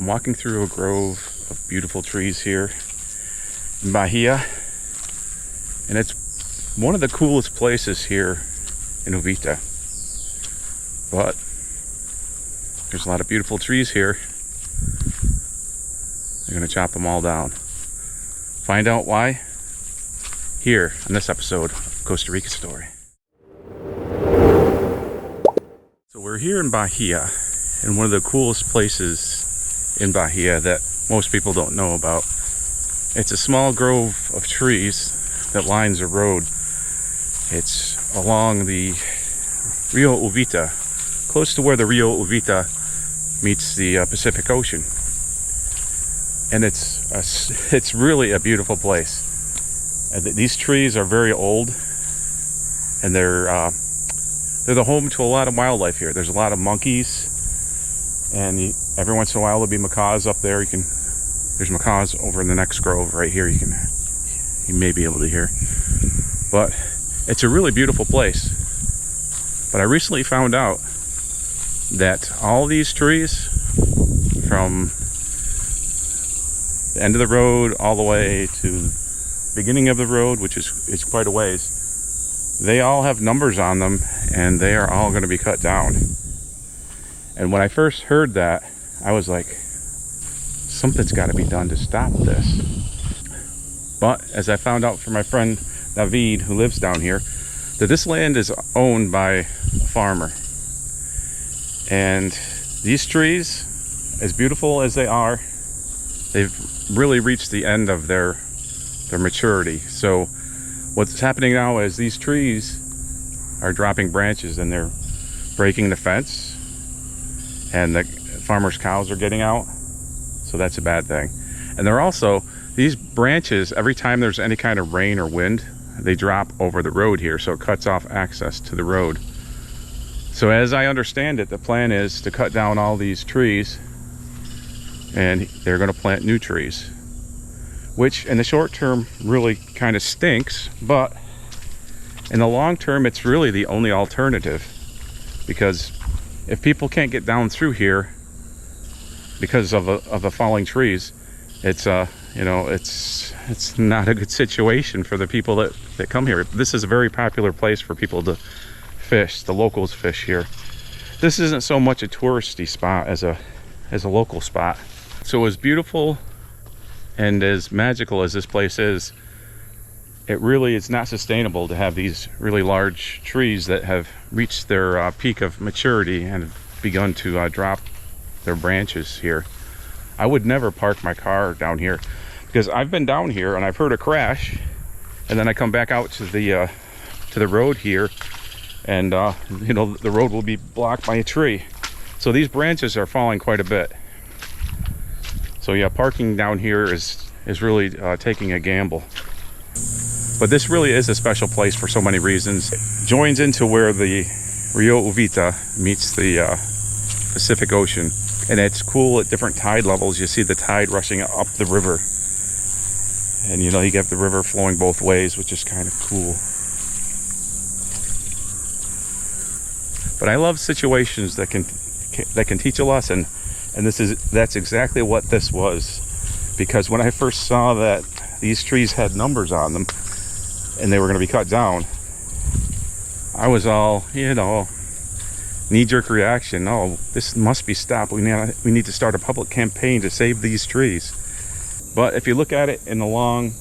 I'm walking through a grove of beautiful trees here in Bahia, and it's one of the coolest places here in Uvita. But there's a lot of beautiful trees here. They're gonna chop them all down. Find out why here on this episode of Costa Rica Story. So we're here in Bahia, in one of the coolest places in Bahia that most people don't know about. It's a small grove of trees that lines a road. It's along the Rio Uvita, close to where the Rio Uvita meets the Pacific Ocean. And it's really a beautiful place. These trees are very old, and they're the home to a lot of wildlife here. There's a lot of monkeys, and every once in a while there'll be macaws up there. There's macaws over in the next grove right here. You may be able to hear, but it's a really beautiful place. But I recently found out that all these trees, from the end of the road all the way to the beginning of the road, which is quite a ways, they all have numbers on them, and they are all going to be cut down. And when I first heard that, I was like, something's got to be done to stop this. But as I found out from my friend David, who lives down here, that this land is owned by a farmer. And these trees, as beautiful as they are, they've really reached the end of their maturity. So what's happening now is these trees are dropping branches, and they're breaking the fence, and the farmer's cows are getting out. So that's a bad thing. And they're also, these branches, every time there's any kind of rain or wind, they drop over the road here, so it cuts off access to the road. So as I understand it, the plan is to cut down all these trees, and they're going to plant new trees, which in the short term really kind of stinks, but in the long term it's really the only alternative. Because if people can't get down through here because of the falling trees, it's it's not a good situation for the people that come here. This is a very popular place for people to fish. The locals fish here. This isn't so much a touristy spot as a local spot. So as beautiful and as magical as this place is, it really is not sustainable to have these really large trees that have reached their peak of maturity and have begun to drop their branches here. I would never park my car down here, because I've been down here and I've heard a crash, and then I come back out to the road here, and the road will be blocked by a tree. So these branches are falling quite a bit. So yeah, parking down here is really taking a gamble. But this really is a special place for so many reasons. It joins into where the Rio Uvita meets the Pacific Ocean, and it's cool at different tide levels. You see the tide rushing up the river, and you get the river flowing both ways, which is kind of cool. But I love situations that can teach a lesson, and that's exactly what this was. Because when I first saw that these trees had numbers on them and they were going to be cut down, I was all, knee-jerk reaction. Oh, this must be stopped. We need to start a public campaign to save these trees. But if you look at it in the long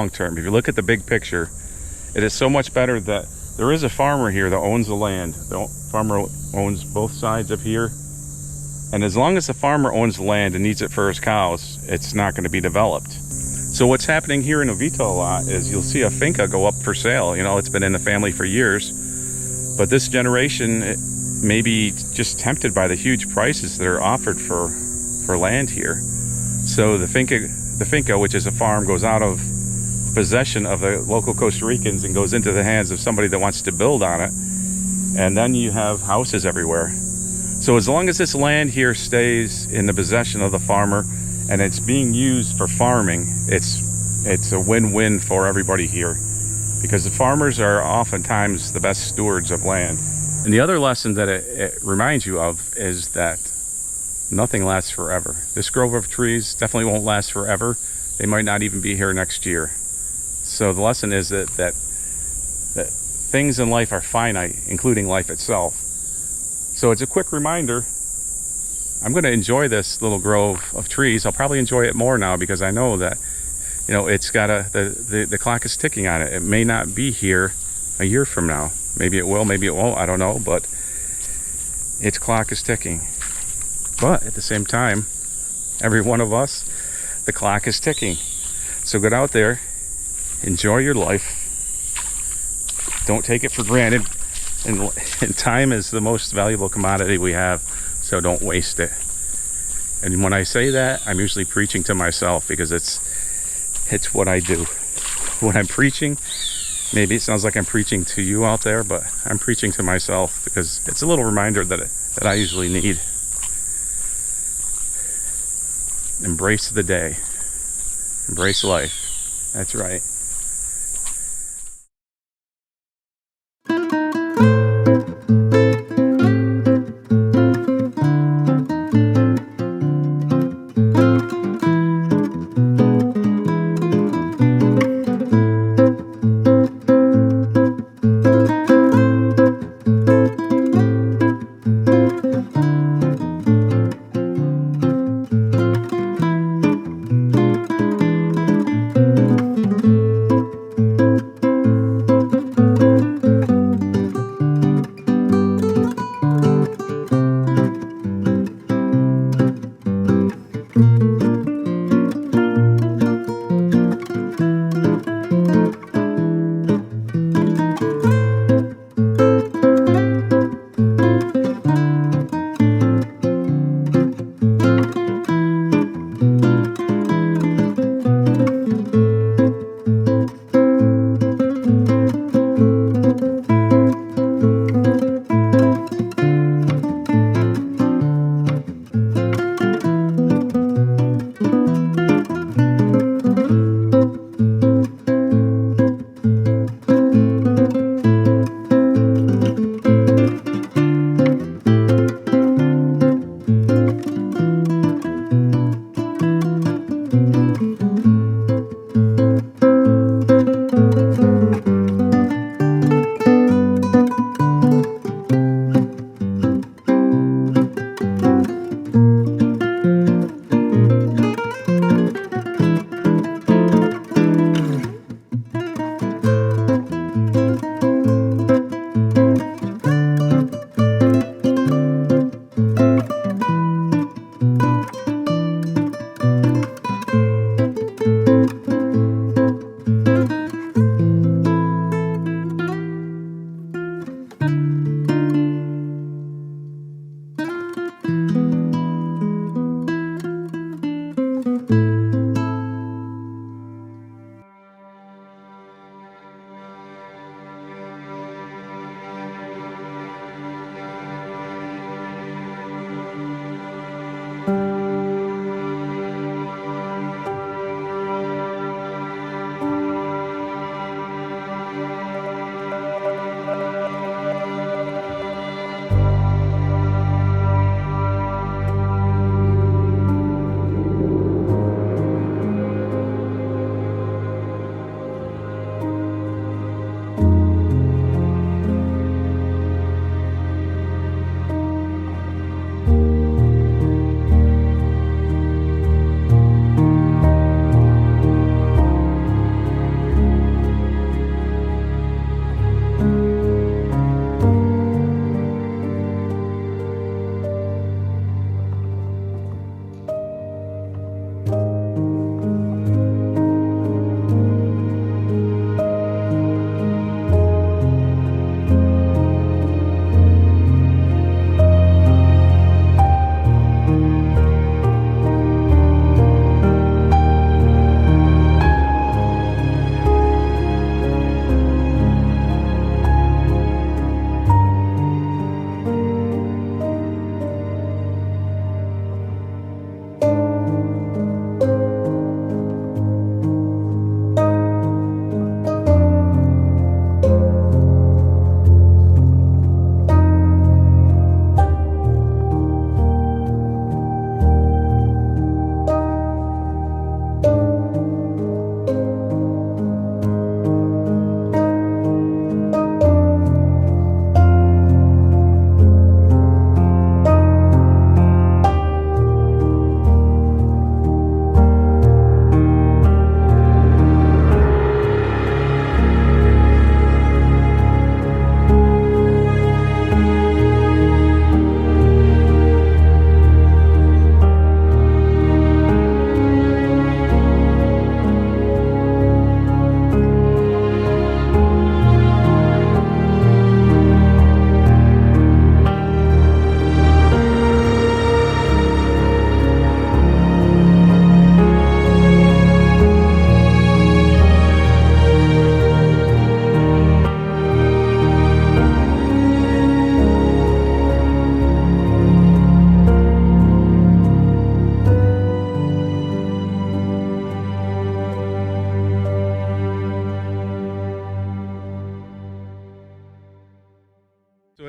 term, if you look at the big picture, it is so much better that there is a farmer here that owns the land. The farmer owns both sides of here. And as long as the farmer owns the land and needs it for his cows, it's not going to be developed. So what's happening here in Uvita a lot is you'll see a finca go up for sale. It's been in the family for years, but this generation may be just tempted by the huge prices that are offered for land here. So the finca, which is a farm, goes out of possession of the local Costa Ricans and goes into the hands of somebody that wants to build on it. And then you have houses everywhere. So as long as this land here stays in the possession of the farmer and it's being used for farming, it's a win-win for everybody here, because the farmers are oftentimes the best stewards of land. And the other lesson that it reminds you of is that Nothing lasts forever. This grove of trees definitely won't last forever. They might not even be here next year. So the lesson is that things in life are finite, including life itself. So it's a quick reminder. I'm going to enjoy this little grove of trees. I'll probably enjoy it more now because I know that, you know, it's got the clock is ticking on it. It may not be here a year from now. Maybe it will, maybe it won't, I don't know, but its clock is ticking. But at the same time, every one of us, the clock is ticking. So get out there, enjoy your life. Don't take it for granted. And time is the most valuable commodity we have, so don't waste it. And when I say that, I'm usually preaching to myself because it's what I do. When I'm preaching, maybe it sounds like I'm preaching to you out there, but I'm preaching to myself because it's a little reminder that I usually need. Embrace the day. Embrace life. That's right.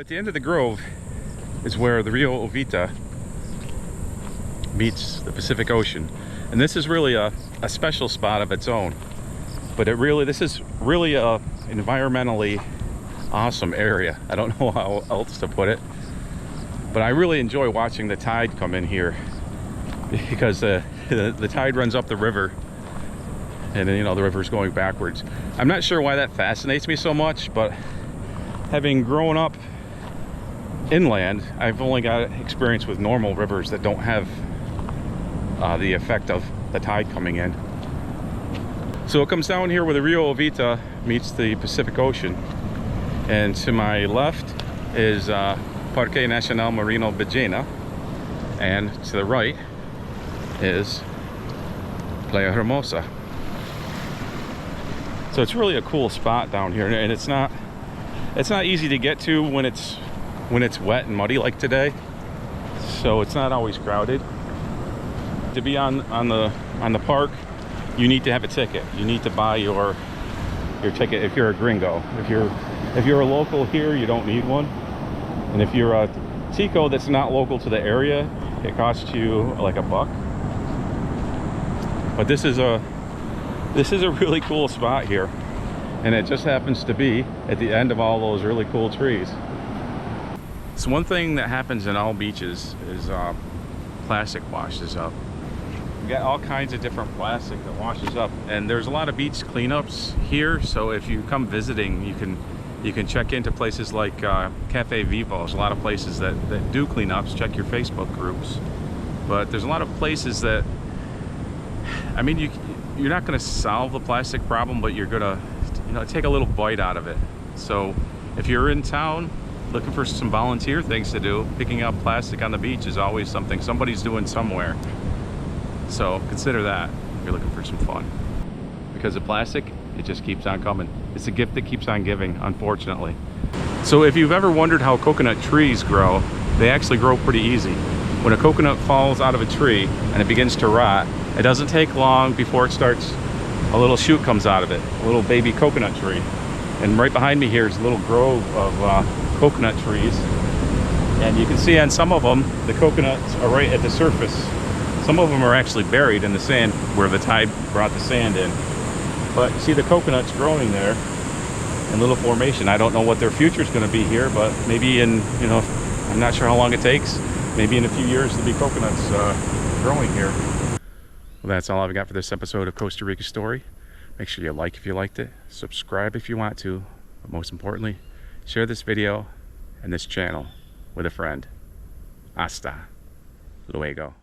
at the end of the grove is where the Rio Uvita meets the Pacific Ocean. And this is really a special spot of its own. But this is really a environmentally awesome area. I don't know how else to put it. But I really enjoy watching the tide come in here, because the tide runs up the river, and then, you know, the river's going backwards. I'm not sure why that fascinates me so much, but having grown up inland, I've only got experience with normal rivers that don't have the effect of the tide coming in. So it comes down here where the Rio Uvita meets the Pacific Ocean, and to my left is Parque Nacional Marino Ballena, and to the right is Playa Hermosa. So it's really a cool spot down here, and it's not easy to get to when it's wet and muddy like today. So it's not always crowded. To be on the park, you need to have a ticket. You need to buy your ticket if you're a gringo. If you're a local here, you don't need one. And if you're a Tico that's not local to the area, it costs you like $1. But this is a really cool spot here, and it just happens to be at the end of all those really cool trees. So one thing that happens in all beaches is plastic washes up. We got all kinds of different plastic that washes up, and there's a lot of beach cleanups here. So if you come visiting, you can check into places like Cafe Vivo. There's a lot of places that do cleanups. Check your Facebook groups. But there's a lot of places that, I mean, you're not going to solve the plastic problem, but you're going to, you know, take a little bite out of it. So if you're in town looking for some volunteer things to do, picking up plastic on the beach is always something somebody's doing somewhere. So consider that if you're looking for some fun. Because the plastic, it just keeps on coming. It's a gift that keeps on giving, unfortunately. So if you've ever wondered how coconut trees grow, they actually grow pretty easy. When a coconut falls out of a tree and it begins to rot, it doesn't take long before it starts, a little shoot comes out of it, a little baby coconut tree. And right behind me here is a little grove of coconut trees. And you can see on some of them, the coconuts are right at the surface. Some of them are actually buried in the sand where the tide brought the sand in. But you see the coconuts growing there in little formation. I don't know what their future is going to be here, but maybe in, you know, I'm not sure how long it takes. Maybe in a few years there'll be coconuts growing here. Well, that's all I've got for this episode of Costa Rica Story. Make sure you like if you liked it, subscribe if you want to, but most importantly, share this video and this channel with a friend. Hasta luego.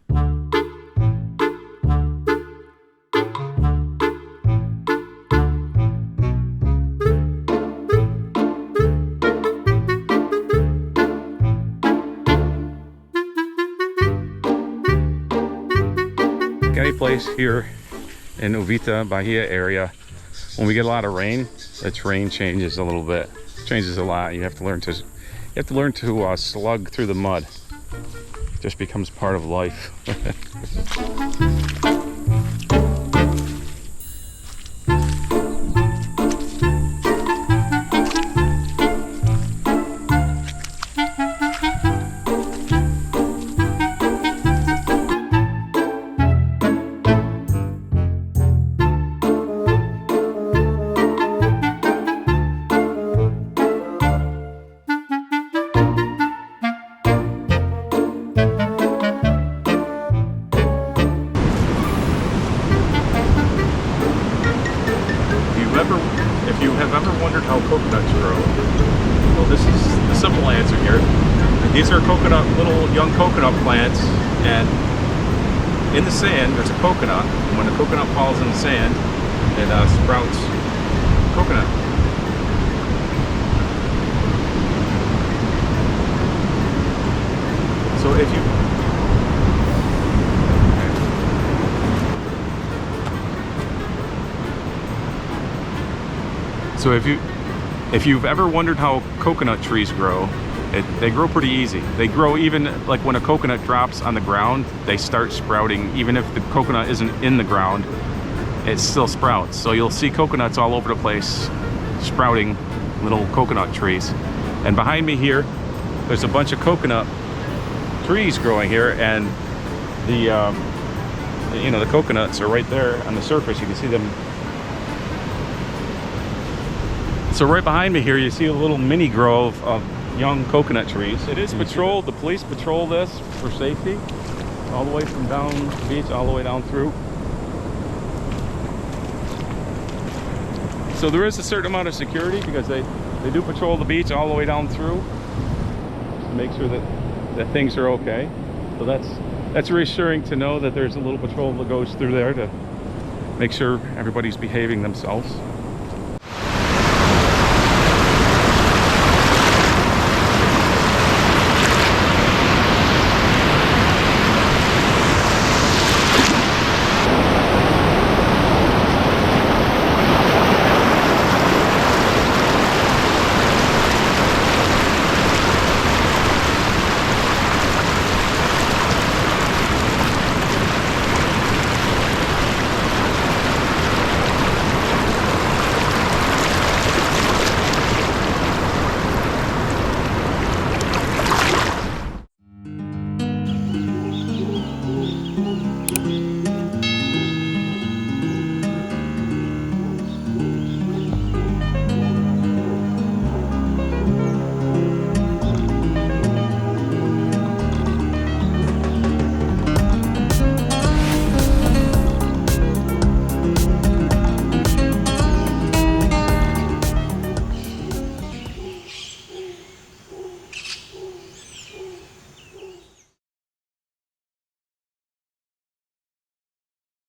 Any place here in Uvita, Bahia area, when we get a lot of rain, the terrain changes a little bit. It changes a lot. You have to learn to slug through the mud. It just becomes part of life. If you have ever wondered how coconuts grow, well, this is the simple answer here. These are little young coconut plants, and in the sand there's a coconut. And when the coconut falls in the sand, it sprouts coconut. So if you've ever wondered how coconut trees grow, they grow pretty easy. They grow even like when a coconut drops on the ground, they start sprouting. Even if the coconut isn't in the ground, it still sprouts. So you'll see coconuts all over the place sprouting little coconut trees. And behind me here there's a bunch of coconut trees growing here, and the you know, the coconuts are right there on the surface. You can see them. So right behind me here, you see a little mini grove of young coconut trees. It is patrolled. The police patrol this for safety, all the way from down the beach, all the way down through. So there is a certain amount of security because they do patrol the beach all the way down through to make sure that things are okay. So that's reassuring to know that there's a little patrol that goes through there to make sure everybody's behaving themselves.